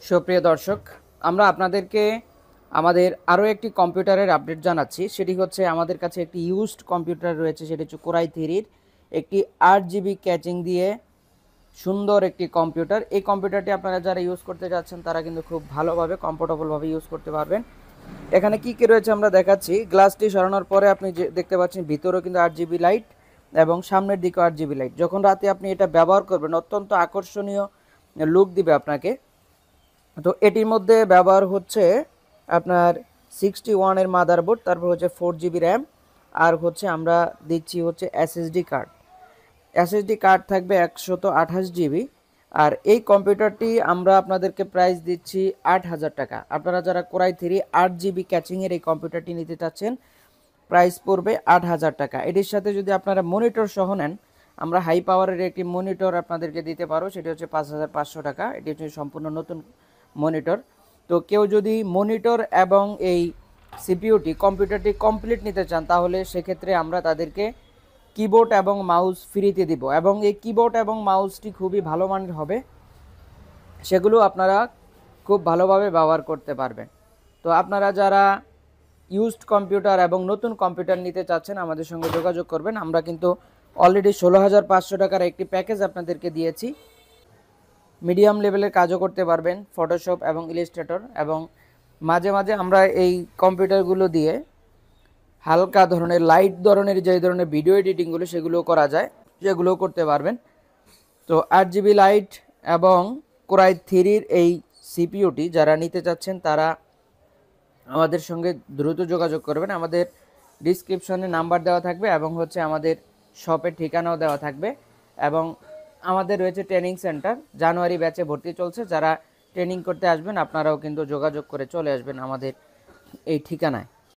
সুপ্রিয় দর্শক, আমরা আপনাদেরকে আমাদের আরও একটি কম্পিউটারের আপডেট জানাচ্ছি। সেটি হচ্ছে আমাদের কাছে একটি ইউজড কম্পিউটার রয়েছে, সেটি হচ্ছে কোরাই থ্রির একটি 8 জিবি ক্যাচিং দিয়ে সুন্দর একটি কম্পিউটার। এই কম্পিউটারটি আপনারা যারা ইউজ করতে যাচ্ছেন তারা কিন্তু খুব ভালোভাবে কমফোর্টেবলভাবে ইউজ করতে পারবেন। এখানে কি কি রয়েছে আমরা দেখাচ্ছি। গ্লাসটি সরানোর পরে আপনি যে দেখতে পাচ্ছেন ভিতরেও কিন্তু 8 জিবি লাইট এবং সামনের দিকেও 8 জিবি লাইট। যখন রাতে আপনি এটা ব্যবহার করবেন অত্যন্ত আকর্ষণীয় লুক দিবে আপনাকে। তো এটির মধ্যে ব্যবহার হচ্ছে আপনার 61-এর মাদারবোর্ড, তারপর হচ্ছে 4 জিবি র্যাম, আর হচ্ছে আমরা দিচ্ছি হচ্ছে এসএসডি কার্ড। এসএসডি কার্ড থাকবে 128 জিবি। আর এই কম্পিউটারটি আমরা আপনাদেরকে প্রাইস দিচ্ছি 8,000 টাকা। আপনারা যারা কোরাই থ্রি 8 জিবি ক্যাচিংয়ের এই কম্পিউটারটি নিতে চাচ্ছেন, প্রাইস পড়বে 8,000 টাকা। এটির সাথে যদি আপনারা মনিটর সহ নেন, আমরা হাই পাওয়ারের একটি মনিটর আপনাদেরকে দিতে পারো, সেটি হচ্ছে 5,500 টাকা। এটি হচ্ছে সম্পূর্ণ নতুন মনিটর। তো কেউ যদি মনিটর এবং এই সিপিইউটি কম্পিউটারটি কমপ্লিট নিতে চান, তাহলে সেক্ষেত্রে আমরা তাদেরকে কিবোর্ড এবং মাউস ফ্রিতে দিব, এবং এই কিবোর্ড এবং মাউসটি খুবই ভালো মানের হবে, সেগুলো আপনারা খুব ভালোভাবে ব্যবহার করতে পারবেন। তো আপনারা যারা ইউজড কম্পিউটার এবং নতুন কম্পিউটার নিতে চাচ্ছেন, আমাদের সঙ্গে যোগাযোগ করবেন। আমরা কিন্তু অলরেডি 16,500 টাকার একটি প্যাকেজ আপনাদেরকে দিয়েছি। মিডিয়াম লেভেলের কাজও করতে পারবেন, ফটোশপ এবং ইলাস্ট্রেটর, এবং মাঝে মাঝে আমরা এই কম্পিউটারগুলো দিয়ে হালকা ধরনের লাইট ধরনের যে ধরনের ভিডিও এডিটিংগুলো সেগুলোও করা যায়, সেগুলোও করতে পারবেন। তো 8 জিবি লাইট এবং কোরাই থ্রির এই সিপিইউটি যারা নিতে চাচ্ছেন তারা আমাদের সঙ্গে দ্রুত যোগাযোগ করবেন। আমাদের ডিসক্রিপশনে নাম্বার দেওয়া থাকবে এবং হচ্ছে আমাদের শপের ঠিকানাও দেওয়া থাকবে। এবং আমাদের রয়েছে ট্রেনিং সেন্টার, জানুয়ারি ব্যাচে ভর্তি চলছে। যারা ট্রেনিং করতে আসবেন আপনারাও কিন্তু যোগাযোগ করে চলে আসবেন আমাদের এই ঠিকানায়।